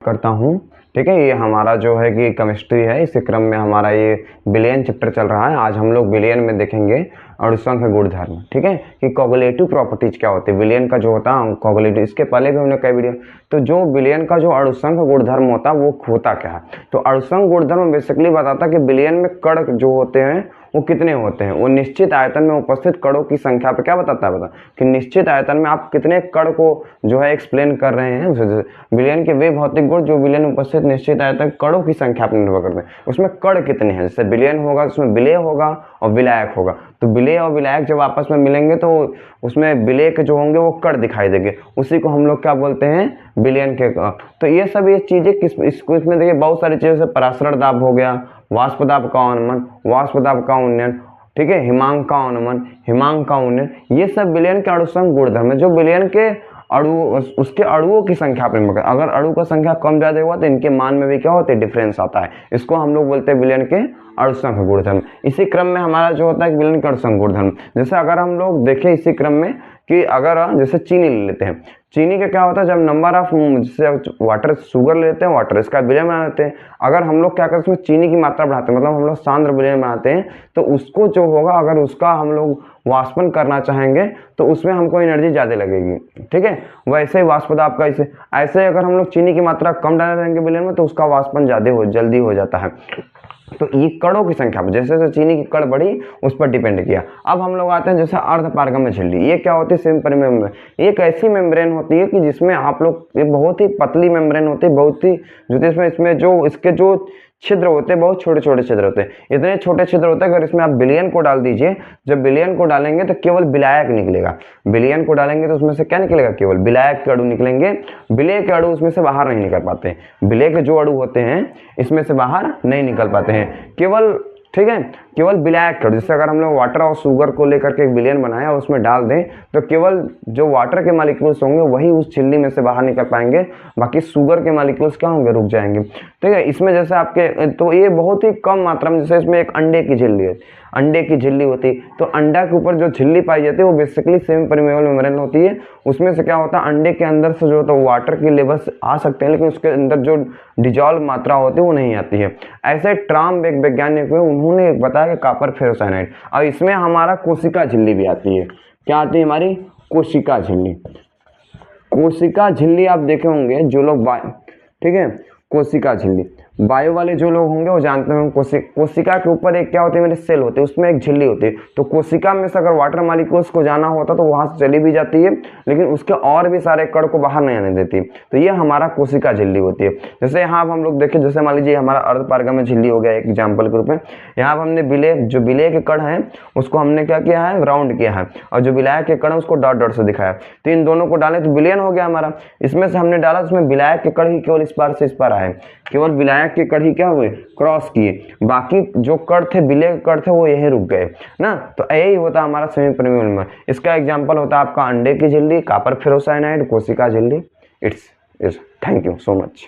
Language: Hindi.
करता हूँ। ठीक है, ये हमारा जो है कि केमिस्ट्री है, इसी क्रम में हमारा ये विलयन चैप्टर चल रहा है। आज हम लोग विलयन में देखेंगे अणुसंख्य गुणधर्म। ठीक है, कि कोगुलेटिव प्रॉपर्टीज क्या होती है, विलयन का जो होता है कोगुलेटिव, इसके पहले भी हमने कई वीडियो। तो जो विलयन का जो अणुसंख्य गुणधर्म होता है वो होता क्या है, तो अणुसंख्य गुणधर्म बेसिकली बताता है कि विलयन में कण जो होते हैं वो कितने होते हैं। वो निश्चित आयतन में उपस्थित कणों की संख्या पे क्या बताता है, कि निश्चित आयतन में आप कितने कण को जो है एक्सप्लेन कर रहे हैं। विलयन के वे भौतिक गुण जो विलयन में उपस्थित निश्चित आयतन कणों की संख्या पर निर्भर करते हैं, उसमें कण कितने हैं। जैसे विलयन होगा उसमें विलेय होगा और विलायक होगा, तो विलेय और विलायक जब आपस में मिलेंगे तो उसमें विलेय के जो होंगे वो कण दिखाई देंगे, उसी को हम लोग क्या बोलते हैं, विलयन के। तो ये सब ये चीजें इसमें देखिए बहुत सारी चीजें, जैसे परासरण दाब हो गया, वाष्प दाब का अवनमन, वाष्प दाब का उन्नयन, ठीक है, हिमांक का अवनमन, हिमांक का उन्नयन, ये सब विलयन के अणुसंख्य गुणधर्म है जो विलयन के अणु उसके अणुओं की संख्या पर निर्भर। अगर अणु का संख्या कम ज्यादा हुआ तो इनके मान में भी क्या होता है, डिफरेंस आता है। इसको हम लोग बोलते हैं विलयन के अणुसंख्य गुणधर्म। इसी क्रम में हमारा जो होता है विलयन के अणुसंख्य गुणधर्म, जैसे अगर हम लोग देखें इसी क्रम में कि अगर जैसे चीनी ले लेते हैं, चीनी का क्या होता है, जब नंबर ऑफ जैसे वाटर शुगर लेते हैं, वाटर इसका विलयन बना लेते हैं। अगर हम लोग क्या करते हैं उसमें चीनी की मात्रा बढ़ाते हैं, मतलब हम लोग सांद्र विलयन बनाते हैं, तो उसको जो होगा अगर उसका हम लोग वाष्पन करना चाहेंगे तो उसमें हमको एनर्जी ज़्यादा लगेगी। ठीक है, वैसे ही वाष्प दाब का ऐसे अगर हम लोग चीनी की मात्रा कम डाल देंगे विलयन में तो उसका वाष्पन जल्दी हो जाता है। तो ये कणों की संख्या पर जैसे जैसे चीनी की कण बढ़ी उस पर डिपेंड किया। अब हम लोग आते हैं जैसे अर्धपारगम्य झिल्ली। ये क्या होती है, सेमी परमेबल। एक ऐसी मेम्ब्रेन होती है कि जिसमें आप लोग, ये बहुत ही पतली मेम्ब्रेन होती है, बहुत ही जो इसमें जो इसके जो छिद्र होते हैं बहुत छोटे छोटे छिद्र होते हैं, इतने छोटे छिद्र होते हैं। अगर इसमें आप विलयन को डाल दीजिए, जब विलयन को डालेंगे तो केवल विलायक निकलेगा। विलयन को डालेंगे तो उसमें से क्या निकलेगा, केवल विलायक के अणु निकलेंगे। विलेय के अणु उसमें से बाहर नहीं निकल पाते। विलेय के जो अणु होते हैं इसमें से बाहर नहीं निकल पाते हैं, केवल, ठीक है, केवल विलायक के अणु। जैसे अगर हम लोग वाटर और शुगर को लेकर के एक विलयन बनाया और उसमें डाल दें तो केवल जो वाटर के मॉलिक्यूल्स होंगे वही उस झिल्ली में से बाहर निकल पाएंगे, बाकी शुगर के मॉलिक्यूल्स क्या होंगे, रुक जाएंगे। ठीक है, इसमें जैसे आपके, तो ये बहुत ही कम मात्रा में, जैसे इसमें एक अंडे की झिल्ली है, अंडे की झिल्ली होती, तो अंडा के ऊपर जो झिल्ली पाई जाती है वो बेसिकली सेमी परमेबल मेम्ब्रेन होती है। उसमें से क्या होता है, अंडे के अंदर से जो होता है वाटर की लेवल्स आ सकते हैं, लेकिन उसके अंदर जो डिजॉल्व मात्रा होती है वो नहीं आती है। ऐसे ट्राम एक वैज्ञानिक हुए, उन्होंने बताया कि कॉपर फेरोसाइनाइड। और इसमें हमारा कोशिका झिल्ली भी आती है। क्या आती है हमारी, कोशिका झिल्ली। कोशिका झिल्ली आप देखे होंगे जो लोग ठीक है, कोशिका झिल्ली बायो वाले जो लोग होंगे वो जानते हैं। कोशिका के ऊपर एक क्या होती है, मेरे सेल होते हैं, उसमें एक झिल्ली होती है। तो कोशिका में से अगर वाटर मॉलिक्यूल्स को जाना होता तो वहां से चली भी जाती है, लेकिन उसके और भी सारे कण को बाहर नहीं आने देती। तो ये हमारा कोशिका झिल्ली होती है। जैसे यहाँ हम लोग देखें, जैसे मान लीजिए हमारा अर्धपारगम्य झिल्ली हो गया एक एग्जाम्पल के रूप में। यहाँ हमने जो विलेय के कण है उसको हमने क्या किया है, राउंड किया है, और जो विलायक के कण है उसको डॉट डॉट से दिखाया। तो इन दोनों को डालें तो विलयन हो गया हमारा। इसमें से हमने डाला, उसमें विलायक के कण ही केवल इस पार से इस पार आए, केवल विलायक के कण ही क्या हुए, क्रॉस किए, बाकी जो कण थे, विलेय के कण थे, वो यहीं रुक गए ना। तो यही होता है हमारा सेमी परमेबल में। इसका एग्जांपल होता है आपका अंडे की झिल्ली, कॉपर फेरोसाइनाइड, कोशिका झिल्ली। It's thank you so much.